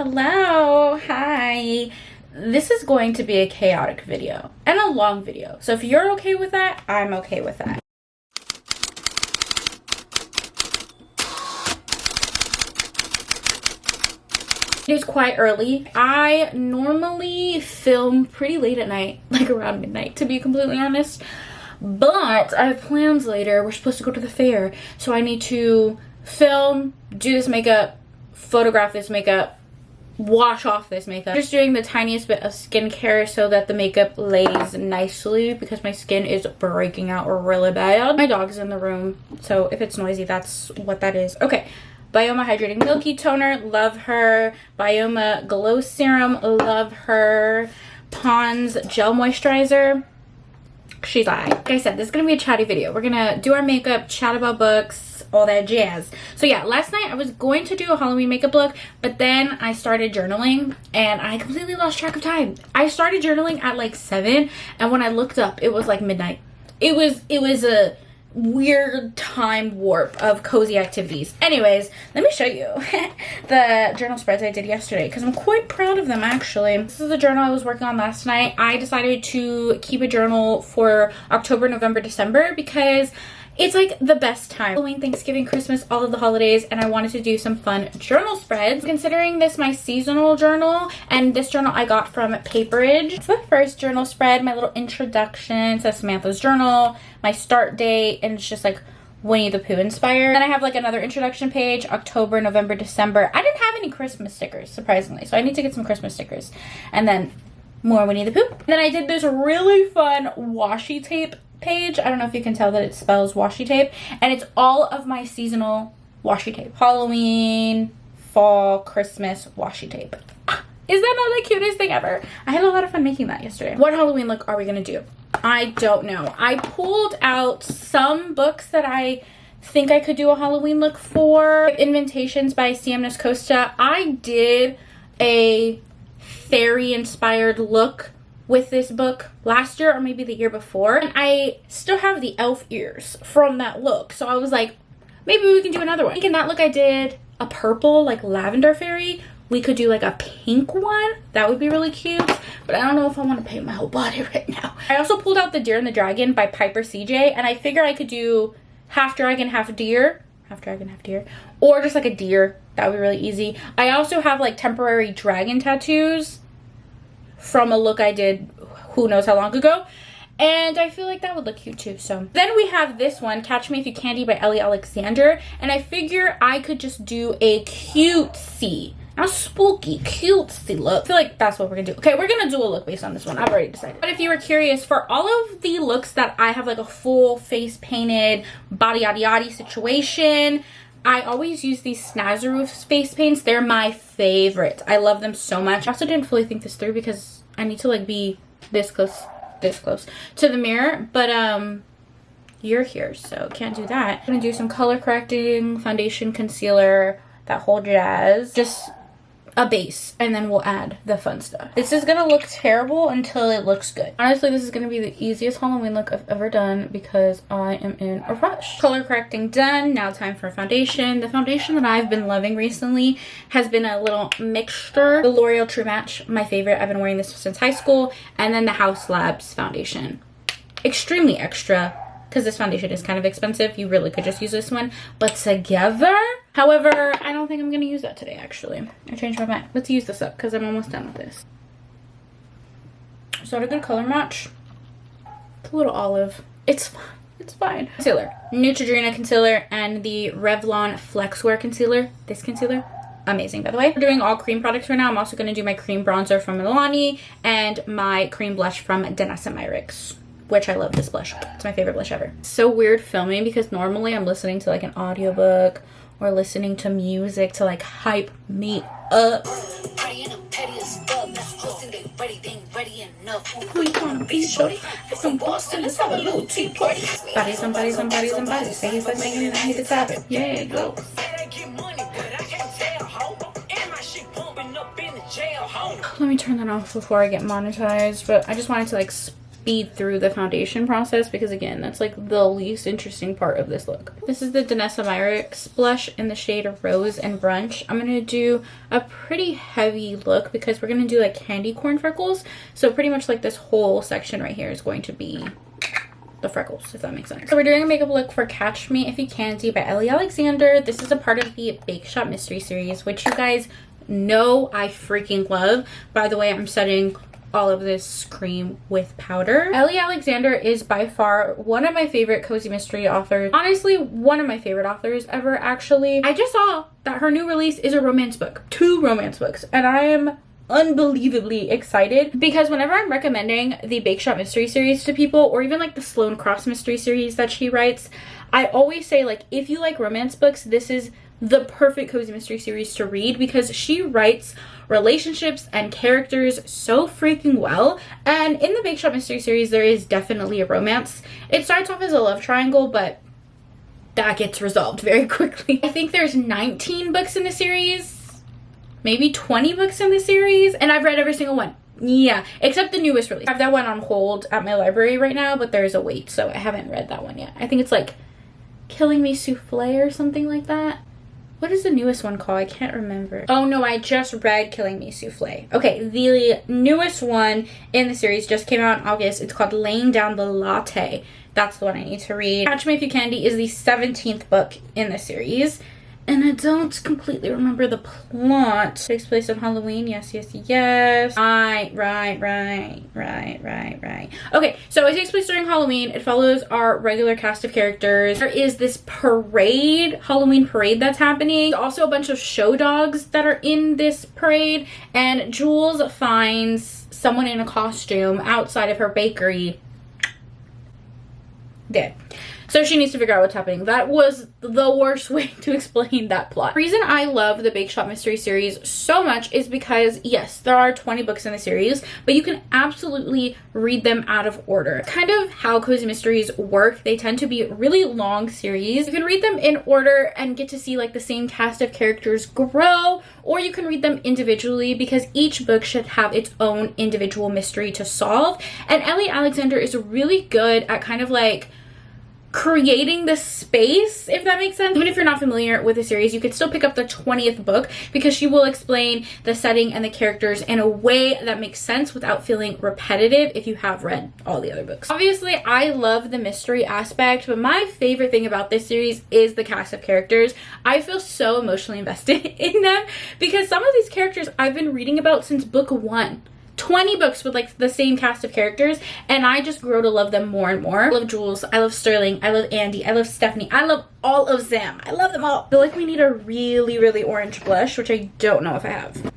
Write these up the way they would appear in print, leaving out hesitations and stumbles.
Hello, hi. This is going to be a chaotic video and a long video. So if you're okay with that, I'm okay with that. It is quite early. I normally film pretty late at night, like around midnight, to be completely honest. But I have plans later. We're supposed to go to the fair. So I need to film, do this makeup, photograph this makeup, wash off this makeup. Just doing the tiniest bit of skincare so that the makeup lays nicely because my skin is breaking out really bad. My dog's in the room, so if it's noisy, that's what that is. Okay, Bioma Hydrating Milky Toner, love her. Bioma Glow Serum, love her. Pond's Gel Moisturizer. She's like I said, this is gonna be a chatty video. We're gonna do our makeup, chat about books, all that jazz. So yeah, last night I was going to do a Halloween makeup look, but then I started journaling and I completely lost track of time. I started journaling at like 7, and when I looked up, it was like midnight. It was a weird time warp of cozy activities. Anyways, let me show you the journal spreads I did yesterday because I'm quite proud of them actually. This is the journal I was working on last night. I decided to keep a journal for October, November, December because it's like the best time. Halloween, Thanksgiving, Christmas, all of the holidays, and I wanted to do some fun journal spreads. Considering this my seasonal journal, and this journal I got from Paperage. It's the first journal spread, my little introduction to Samantha's journal, my start date, and it's just like Winnie the Pooh inspired. Then I have like another introduction page, October, November, December. I didn't have any Christmas stickers, surprisingly, so I need to get some Christmas stickers. And then more Winnie the Pooh. And then I did this really fun washi tape page. I don't know if you can tell that it spells washi tape, and it's all of my seasonal washi tape. Halloween, fall, Christmas washi tape. Is that not the cutest thing ever? I had a lot of fun making that yesterday. What Halloween look are we gonna do? I don't know. I pulled out some books that I think I could do a Halloween look for. Invitations by C.M. Costa. I did a fairy inspired look with this book last year or maybe the year before, and I still have the elf ears from that look, so I was like, maybe we can do another one. I think in that look I did a purple like lavender fairy. We could do like a pink one. That would be really cute, but I don't know if I want to paint my whole body right now. I also pulled out The Deer and the Dragon by Piper CJ, and I figure I could do half dragon, half deer. Half dragon, half deer, or just like a deer. That would be really easy. I also have like temporary dragon tattoos from a look I did who knows how long ago, and I feel like that would look cute too. So then we have this one, Catch Me If You Candy by Ellie Alexander, and I figure I could just do a cutesy, not spooky, cutesy look. I feel like that's what we're gonna do. Okay, we're gonna do a look based on this one. I've already decided. But if you were curious, for all of the looks that I have like a full face painted body yaddy yaddy situation, I always use these Snazaroo face paints. They're my favorite. I love them so much. I also didn't fully think this through because I need to like be this close to the mirror, but you're here, so can't do that. I'm gonna do some color correcting, foundation, concealer, that whole jazz. Just a base, and then we'll add the fun stuff. This is gonna look terrible until it looks good. Honestly, this is gonna be the easiest Halloween look I've ever done because I am in a rush. Color correcting done. Now time for foundation. The foundation that I've been loving recently has been a little mixture. The L'Oreal True Match, my favorite. I've been wearing this since high school. And then the House Labs foundation. Extremely extra, because this foundation is kind of expensive. You really could just use this one, but together. However, I don't think I'm gonna use that today actually. I changed my mind. Let's use this up because I'm almost done with this. Is that a good color match? It's a little olive. It's fine. It's fine. Concealer. Neutrogena concealer and the Revlon Flexwear concealer. This concealer, amazing by the way. We're doing all cream products right now. I'm also gonna do my cream bronzer from Milani and my cream blush from Danessa Myricks, which I love this blush. It's my favorite blush ever. So weird filming because normally I'm listening to like an audiobook or listening to music to like hype me up. Who you wanna be, shorty? I'm from Boston, let's have a little tea party. Bodies on bodies on bodies on bodies. Say he's like making it, I hate to tap it. Yeah, go. Let me turn that off before I get monetized, but I just wanted to like speed through the foundation process because again, that's like the least interesting part of this look. This is the Danessa Myricks blush in the shade Rose and Brunch. I'm gonna do a pretty heavy look because we're gonna do like candy corn freckles. So pretty much like this whole section right here is going to be the freckles, if that makes sense. So we're doing a makeup look for Catch Me If You Candy by Ellie Alexander. This is a part of the Bake Shop Mystery Series, which you guys know I freaking love. By the way, I'm setting all of this cream with powder. Ellie Alexander is by far one of my favorite cozy mystery authors. Honestly, one of my favorite authors ever, actually. I just saw that her new release is a romance book. 2 romance books. And I am unbelievably excited because whenever I'm recommending the Bake Shop Mystery Series to people, or even like the Sloane Cross Mystery Series that she writes, I always say, like, if you like romance books, this is the perfect cozy mystery series to read because she writes relationships and characters so freaking well. And in the Bake Shop Mystery Series, there is definitely a romance. It starts off as a love triangle, but that gets resolved very quickly. I think there's 19 books in the series, maybe 20 books in the series, and I've read every single one. Yeah, except the newest release. I have that one on hold at my library right now, but there's a wait, so I haven't read that one yet. I think it's like Killing Me Souffle or something like that. What is the newest one called? I can't remember. Oh no, I just read Killing Me Souffle. Okay, the newest one in the series just came out in August. It's called Laying Down the Latte. That's the one I need to read. Catch Me If You Candy is the 17th book in the series. And I don't completely remember the plot. It takes place on Halloween. Yes, yes, yes. Right. Okay, so it takes place during Halloween. It follows our regular cast of characters. There is this parade, Halloween parade that's happening. There's also a bunch of show dogs that are in this parade. And Jules finds someone in a costume outside of her bakery dead. So she needs to figure out what's happening. That was the worst way to explain that plot. The reason I love the Bake Shop Mystery Series so much is because, yes, there are 20 books in the series, but you can absolutely read them out of order. Kind of how cozy mysteries work. They tend to be really long series. You can read them in order and get to see like the same cast of characters grow, or you can read them individually because each book should have its own individual mystery to solve. And Ellie Alexander is really good at kind of like creating the space, if that makes sense. Even if you're not familiar with the series, you could still pick up the 20th book because she will explain the setting and the characters in a way that makes sense without feeling repetitive if you have read all the other books. Obviously, I love the mystery aspect, but my favorite thing about this series is the cast of characters. I feel so emotionally invested in them because some of these characters I've been reading about since book 1. 20 books with like the same cast of characters, and I just grow to love them more and more. I love Jules, I love Sterling, I love Andy, I love Stephanie, I love all of them. I love them all. I feel like we need a really orange blush, which I don't know if I have.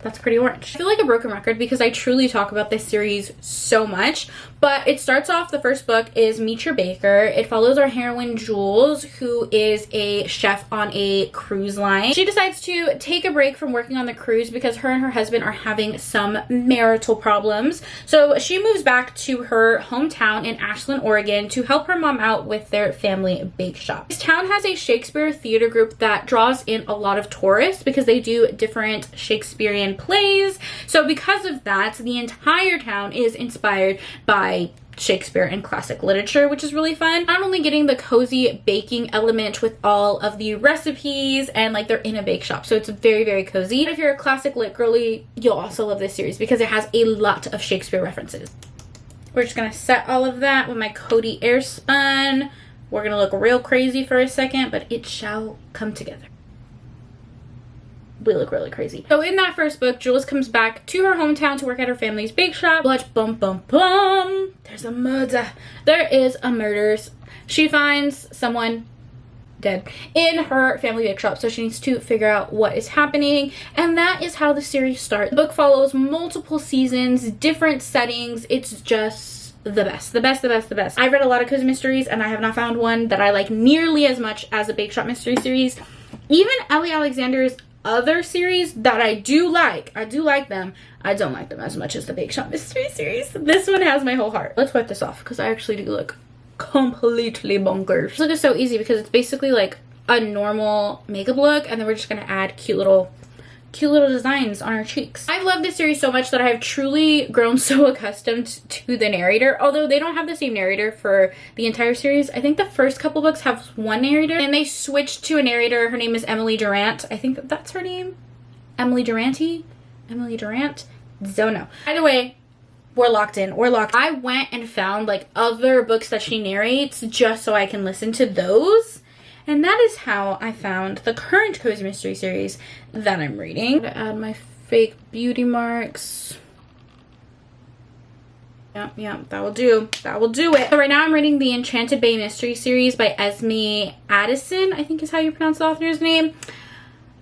That's pretty orange. I feel like a broken record because I truly talk about this series so much, but it starts off, the first book is Meet Your Baker. It follows our heroine Jules, who is a chef on a cruise line. She decides to take a break from working on the cruise because her and her husband are having some marital problems. So she moves back to her hometown in Ashland, Oregon to help her mom out with their family bake shop. This town has a Shakespeare theater group that draws in a lot of tourists because they do different Shakespearean plays. So because of that, the entire town is inspired by Shakespeare and classic literature, which is really fun. Not only getting the cozy baking element with all of the recipes and like they're in a bake shop, so it's very cozy. But if you're a classic lit girly, you'll also love this series because it has a lot of Shakespeare references. We're just gonna set all of that with my Coty Airspun. We're gonna look real crazy for a second, but it shall come together. We look really crazy. So in that first book, Jules comes back to her hometown to work at her family's bake shop. But bum bum bum, there's a murder. There is a murder. She finds someone dead in her family bake shop, so she needs to figure out what is happening, and that is how the series starts. The book follows multiple seasons, different settings. It's just the best. I've read a lot of cozy mysteries and I have not found one that I like nearly as much as the Bake Shop Mystery Series. Even Ellie Alexander's other series that I do like them, I don't like them as much as the Bake Shop Mystery Series. This one has my whole heart. Let's wipe this off because I actually do look completely bonkers. This look is so easy because it's basically like a normal makeup look, and then we're just gonna add cute little cute little designs on her cheeks. I've loved this series so much that I have truly grown so accustomed to the narrator, although they don't have the same narrator for the entire series. I think the first couple books have one narrator, and they switched to a narrator. Her name is Emily Durant. I think that's her name. Emily Durante? Emily Durant? Don't know. Either way, we're locked in. We're locked. I went and found like other books that she narrates just so I can listen to those. And that is how I found the current Cozy Mystery series that I'm reading. I'm gonna add my fake beauty marks. Yeah, that will do. That will do it. So right now I'm reading the Enchanted Bay Mystery series by Esme Addison, I think is how you pronounce the author's name.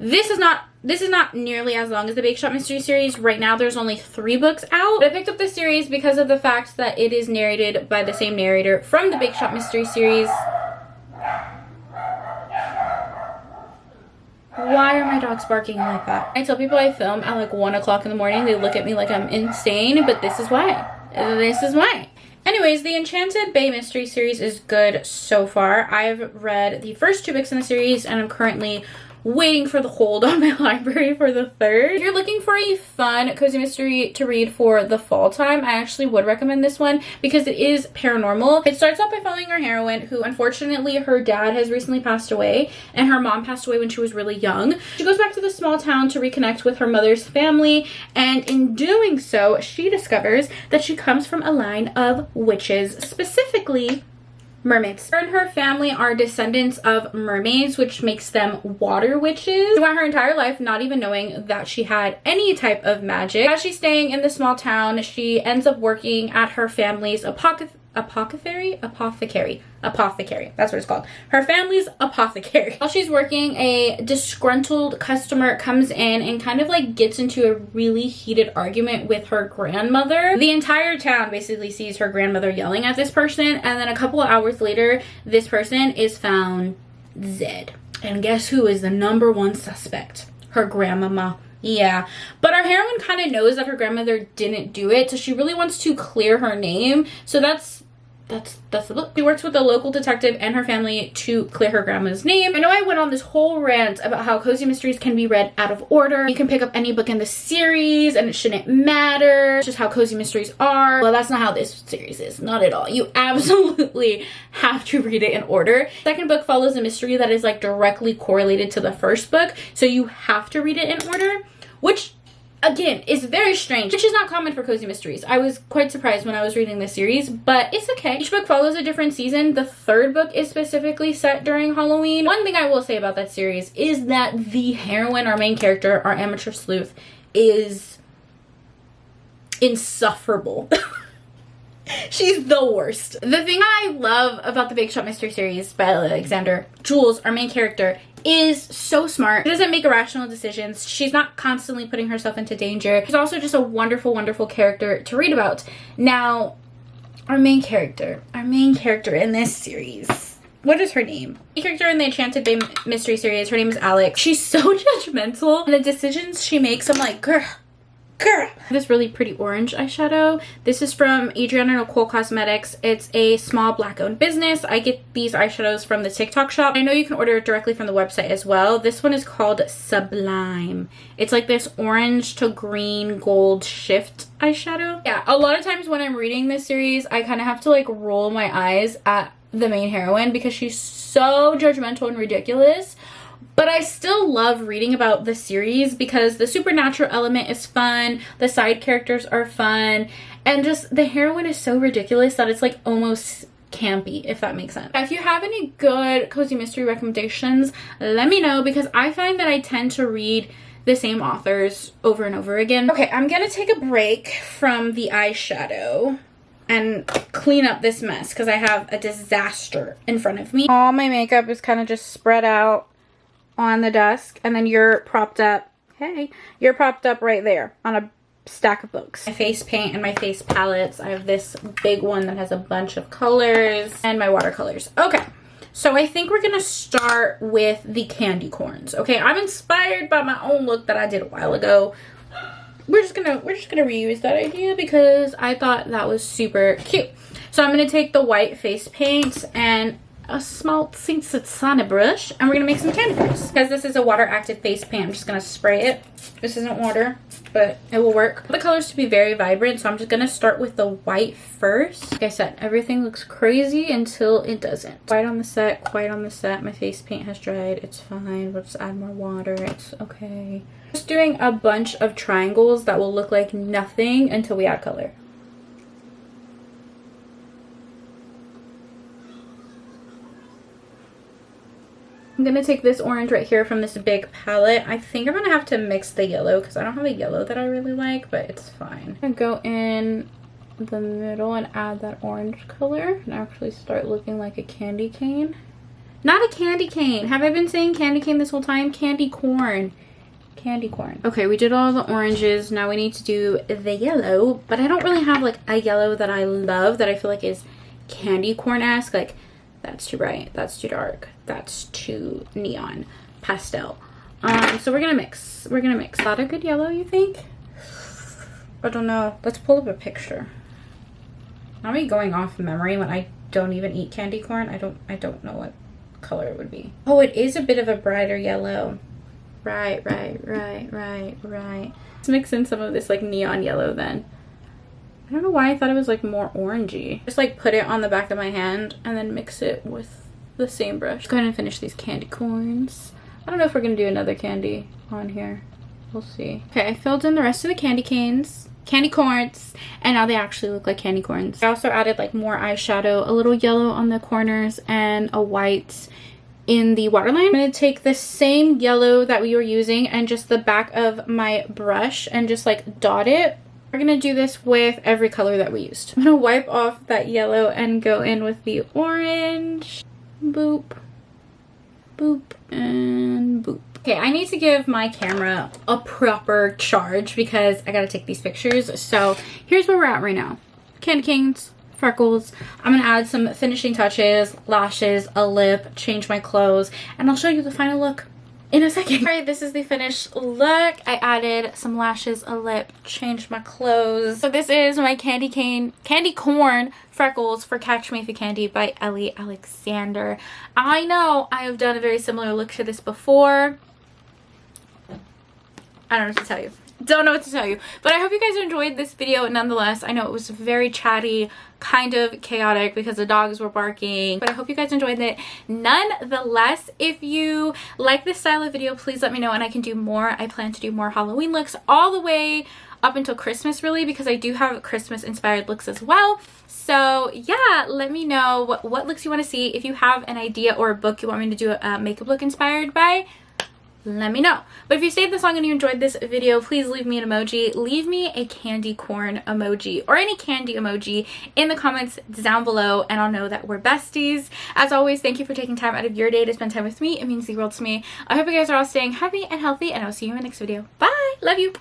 This is not nearly as long as the Bake Shop Mystery series. Right now there's only 3 books out. But I picked up this series because of the fact that it is narrated by the same narrator from the Bake Shop Mystery series. Why are my dogs barking like that? I tell people I film at like 1 o'clock in the morning. They look at me like I'm insane, but this is why. This is why. Anyways, the Enchanted Bay Mystery series is good so far. I've read the first 2 books in the series, and I'm currently waiting for the hold on my library for the 3rd. If you're looking for a fun cozy mystery to read for the fall time, I actually would recommend this one because it is paranormal. It starts off by following our heroine, who unfortunately her dad has recently passed away, and her mom passed away when she was really young. She goes back to the small town to reconnect with her mother's family, and in doing so, she discovers that she comes from a line of witches, specifically mermaids. Her and her family are descendants of mermaids, which makes them water witches. She went her entire life not even knowing that she had any type of magic. As she's staying in the small town, she ends up working at her family's apothecary. That's what it's called. Her family's apothecary. While she's working, a disgruntled customer comes in and kind of like gets into a really heated argument with her grandmother. The entire town basically sees her grandmother yelling at this person, and then a couple of hours later, this person is found dead. And guess who is the #1 suspect? Her grandmama. Yeah, but our heroine kind of knows that her grandmother didn't do it, so she really wants to clear her name. So that's the book. She works with a local detective and her family to clear her grandma's name. I know I went on this whole rant about how cozy mysteries can be read out of order. You can pick up any book in the series and it shouldn't matter. It's just how cozy mysteries are. Well, that's not how this series is. Not at all. You absolutely have to read it in order. The second book follows a mystery that is like directly correlated to the first book, so you have to read it in order, which again is very strange, which is not common for cozy mysteries. I was quite surprised when I was reading this series, but it's okay. Each book follows a different season. The 3rd book is specifically set during Halloween. One thing I will say about that series is that the heroine, our main character, our amateur sleuth, is insufferable. She's the worst. The thing I love about the Bake Shop Mystery series by Alexander, Jules, our main character, is so smart. She doesn't make irrational decisions. She's not constantly putting herself into danger. She's also just a wonderful, wonderful character to read about. Now, our main character in this series, what is her name? The character in the Enchanted Bay Mystery series, her name is Alex. She's so judgmental, and the decisions she makes, I'm like, girl. This really pretty orange eyeshadow. This is from Adriana Nicole Cosmetics. It's a small black-owned business. I get these eyeshadows from the TikTok shop. I know you can order it directly from the website as well. This one is called Sublime. It's like this orange to green gold shift eyeshadow. Yeah, a lot of times when I'm reading this series, I kind of have to like roll my eyes at the main heroine because she's so judgmental and ridiculous. But I still love reading about the series because the supernatural element is fun, the side characters are fun, and just the heroine is so ridiculous that it's like almost campy, if that makes sense. If you have any good cozy mystery recommendations, let me know because I find that I tend to read the same authors over and over again. Okay, I'm gonna take a break from the eyeshadow and clean up this mess because I have a disaster in front of me. All my makeup is kind of just spread out on the desk, and then you're propped up, hey, you're propped up right there on a stack of books. My face paint and my face palettes. I have this big one that has a bunch of colors and my watercolors. Okay, so I think we're gonna start with the candy corns. Okay, I'm inspired by my own look that I did a while ago. We're just gonna reuse that idea because I thought that was super cute. So I'm gonna take the white face paint and a small Sansana brush, and we're gonna make some candy corns. Because this is a water active face paint, I'm just gonna spray it. This isn't water, but it will work. The colors to be very vibrant, so I'm just gonna start with the white first. Like I said, everything looks crazy until it doesn't. White on the set, white on the set. My face paint has dried. It's fine. We'll just add more water. It's okay. Just doing a bunch of triangles that will look like nothing until we add color. I'm gonna take this orange right here from this big palette. I think I'm gonna have to mix the yellow because I don't have a yellow that I really like, but it's fine. I'm gonna go in the middle and add that orange color and actually start looking like a candy cane. Not a candy cane. Have I been saying candy cane this whole time? Candy corn. Candy corn. Okay, we did all the oranges. Now we need to do the yellow, but I don't really have like a yellow that I love that I feel like is candy corn-esque. Like, that's too bright, that's too dark, that's too neon pastel. So we're gonna mix. We're gonna mix. Is that a good yellow, you think? I don't know. Let's pull up a picture. Not me going off memory when I don't even eat candy corn. I don't know what color it would be. Oh, it is a bit of a brighter yellow. Right. Let's mix in some of this like neon yellow then. I don't know why I thought it was like more orangey. Just like put it on the back of my hand and then mix it with the same brush. Go ahead and finish these candy corns. I don't know if we're gonna do another candy on here. We'll see. Okay, I filled in the rest of the candy canes, candy corns, and now they actually look like candy corns. I also added like more eyeshadow, a little yellow on the corners and a white in the waterline. I'm gonna take the same yellow that we were using and just the back of my brush and just like dot it. We're gonna do this with every color that we used. I'm gonna wipe off that yellow and go in with the orange. Boop, boop, and boop. Okay, I need to give my camera a proper charge because I gotta take these pictures. So here's where we're at right now. Candy canes, freckles. I'm gonna add some finishing touches, lashes, a lip, change my clothes, and I'll show you the final look in a second. All right, this is the finished look. I added some lashes, a lip, changed my clothes. So this is my candy corn freckles for Catch Me If You Candy by Ellie Alexander. I know I have done a very similar look to this before. I don't know what to tell you. Don't know what to tell you, but I hope you guys enjoyed this video nonetheless. I know it was very chatty, kind of chaotic because the dogs were barking, but I hope you guys enjoyed it nonetheless. If you like this style of video, please let me know and I can do more. I plan to do more Halloween looks all the way up until Christmas really, because I do have Christmas inspired looks as well. So yeah, let me know what looks you want to see. If you have an idea or a book you want me to do a makeup look inspired by, let me know. But if you stayed this long and you enjoyed this video, please leave me an emoji. Leave me a candy corn emoji or any candy emoji in the comments down below and I'll know that we're besties. As always, thank you for taking time out of your day to spend time with me. It means the world to me. I hope you guys are all staying happy and healthy and I'll see you in my next video. Bye! Love you!